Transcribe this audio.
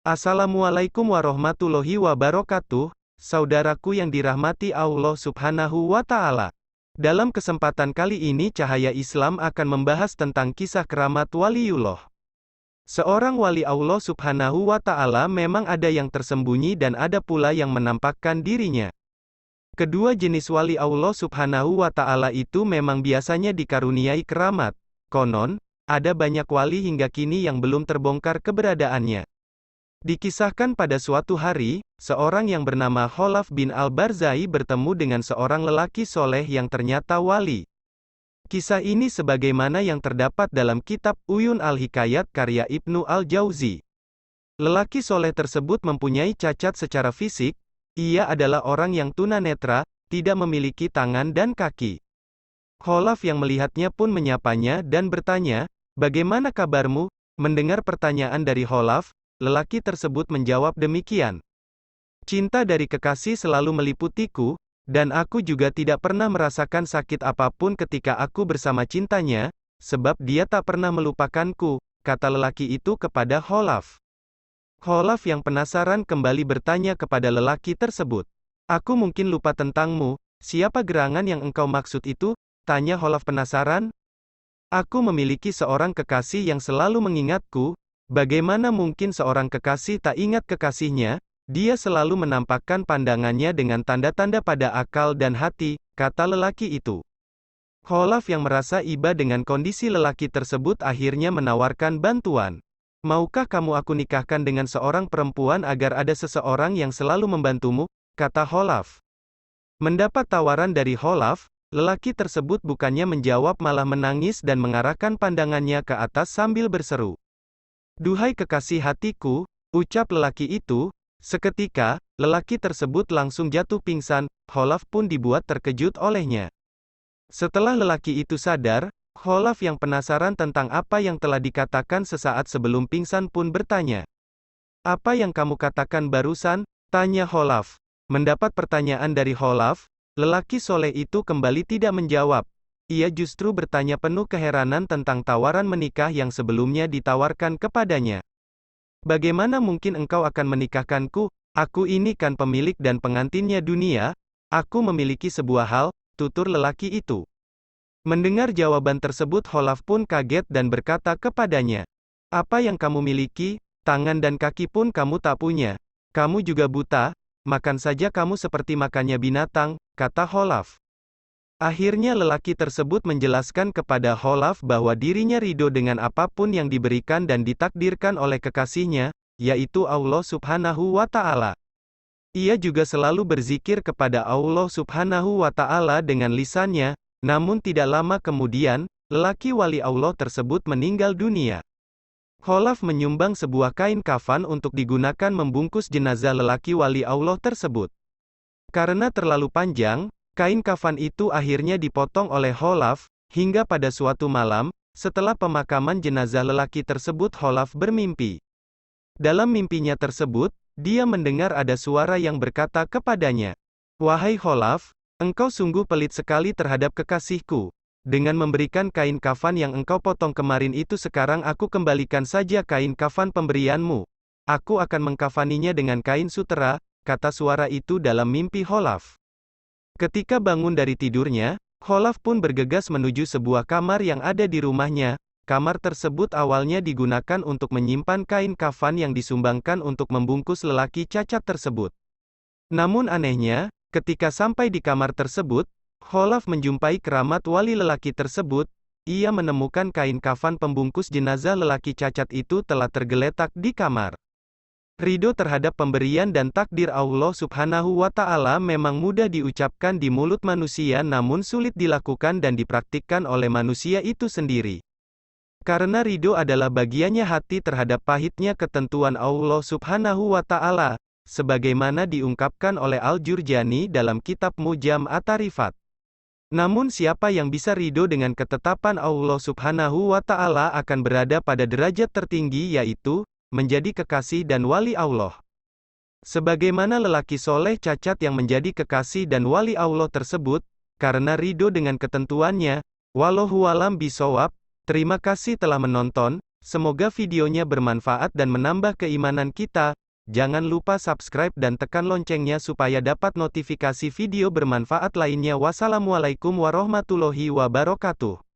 Assalamualaikum warahmatullahi wabarakatuh, saudaraku yang dirahmati Allah Subhanahu wa Ta'ala. Dalam kesempatan kali ini, Cahaya Islam akan membahas tentang kisah keramat waliullah. Seorang wali Allah Subhanahu wa Ta'ala memang ada yang tersembunyi dan ada pula yang menampakkan dirinya. Kedua jenis wali Allah Subhanahu wa Ta'ala itu memang biasanya dikaruniai keramat. Konon, ada banyak wali hingga kini yang belum terbongkar keberadaannya. Dikisahkan pada suatu hari, seorang yang bernama Khalaf bin Al-Barzai bertemu dengan seorang lelaki soleh yang ternyata wali. Kisah ini sebagaimana yang terdapat dalam kitab Uyun Al-Hikayat karya Ibnu Al-Jauzi. Lelaki soleh tersebut mempunyai cacat secara fisik, ia adalah orang yang tunanetra, tidak memiliki tangan dan kaki. Khalaf yang melihatnya pun menyapanya dan bertanya, "Bagaimana kabarmu?" Mendengar pertanyaan dari Khalaf, lelaki tersebut menjawab demikian. "Cinta dari kekasih selalu meliputiku, dan aku juga tidak pernah merasakan sakit apapun ketika aku bersama cintanya, sebab dia tak pernah melupakanku," kata lelaki itu kepada Khalaf. Khalaf yang penasaran kembali bertanya kepada lelaki tersebut, "Aku mungkin lupa tentangmu, siapa gerangan yang engkau maksud itu?" tanya Khalaf penasaran. "Aku memiliki seorang kekasih yang selalu mengingatku. Bagaimana mungkin seorang kekasih tak ingat kekasihnya? Dia selalu menampakkan pandangannya dengan tanda-tanda pada akal dan hati," kata lelaki itu. Khalaf yang merasa iba dengan kondisi lelaki tersebut akhirnya menawarkan bantuan. "Maukah kamu aku nikahkan dengan seorang perempuan agar ada seseorang yang selalu membantumu?" kata Khalaf. Mendapat tawaran dari Khalaf, lelaki tersebut bukannya menjawab malah menangis dan mengarahkan pandangannya ke atas sambil berseru, "Duhai kekasih hatiku," ucap lelaki itu. Seketika, lelaki tersebut langsung jatuh pingsan, Khalaf pun dibuat terkejut olehnya. Setelah lelaki itu sadar, Khalaf yang penasaran tentang apa yang telah dikatakan sesaat sebelum pingsan pun bertanya, "Apa yang kamu katakan barusan?" tanya Khalaf. Mendapat pertanyaan dari Khalaf, lelaki soleh itu kembali tidak menjawab. Ia justru bertanya penuh keheranan tentang tawaran menikah yang sebelumnya ditawarkan kepadanya. "Bagaimana mungkin engkau akan menikahkanku? Aku ini kan pemilik dan pengantinnya dunia. Aku memiliki sebuah hal," tutur lelaki itu. Mendengar jawaban tersebut Khalaf pun kaget dan berkata kepadanya, "Apa yang kamu miliki? Tangan dan kaki pun kamu tak punya. Kamu juga buta, makan saja kamu seperti makannya binatang," kata Khalaf. Akhirnya lelaki tersebut menjelaskan kepada Khalaf bahwa dirinya ridho dengan apapun yang diberikan dan ditakdirkan oleh kekasihnya, yaitu Allah Subhanahu wa Ta'ala. Ia juga selalu berzikir kepada Allah Subhanahu wa Ta'ala dengan lisannya, namun tidak lama kemudian, lelaki wali Allah tersebut meninggal dunia. Khalaf menyumbang sebuah kain kafan untuk digunakan membungkus jenazah lelaki wali Allah tersebut. Karena terlalu panjang, kain kafan itu akhirnya dipotong oleh Khalaf, hingga pada suatu malam, setelah pemakaman jenazah lelaki tersebut Khalaf bermimpi. Dalam mimpinya tersebut, dia mendengar ada suara yang berkata kepadanya, "Wahai Khalaf, engkau sungguh pelit sekali terhadap kekasihku. Dengan memberikan kain kafan yang engkau potong kemarin itu sekarang aku kembalikan saja kain kafan pemberianmu. Aku akan mengkafaninya dengan kain sutera," kata suara itu dalam mimpi Khalaf. Ketika bangun dari tidurnya, Khalaf pun bergegas menuju sebuah kamar yang ada di rumahnya. Kamar tersebut awalnya digunakan untuk menyimpan kain kafan yang disumbangkan untuk membungkus lelaki cacat tersebut. Namun anehnya, ketika sampai di kamar tersebut, Khalaf menjumpai keramat wali lelaki tersebut. Ia menemukan kain kafan pembungkus jenazah lelaki cacat itu telah tergeletak di kamar. Ridho terhadap pemberian dan takdir Allah Subhanahu wa Ta'ala memang mudah diucapkan di mulut manusia namun sulit dilakukan dan dipraktikkan oleh manusia itu sendiri. Karena ridho adalah bagiannya hati terhadap pahitnya ketentuan Allah Subhanahu wa Ta'ala, sebagaimana diungkapkan oleh Al-Jurjani dalam kitab Mujam At-Tarifat. Namun siapa yang bisa ridho dengan ketetapan Allah Subhanahu wa Ta'ala akan berada pada derajat tertinggi yaitu menjadi kekasih dan wali Allah. Sebagaimana lelaki soleh cacat yang menjadi kekasih dan wali Allah tersebut, karena ridho dengan ketentuannya. Wallahu a'lam bishawab. Terima kasih telah menonton. Semoga videonya bermanfaat dan menambah keimanan kita. Jangan lupa subscribe dan tekan loncengnya supaya dapat notifikasi video bermanfaat lainnya. Wassalamualaikum warahmatullahi wabarakatuh.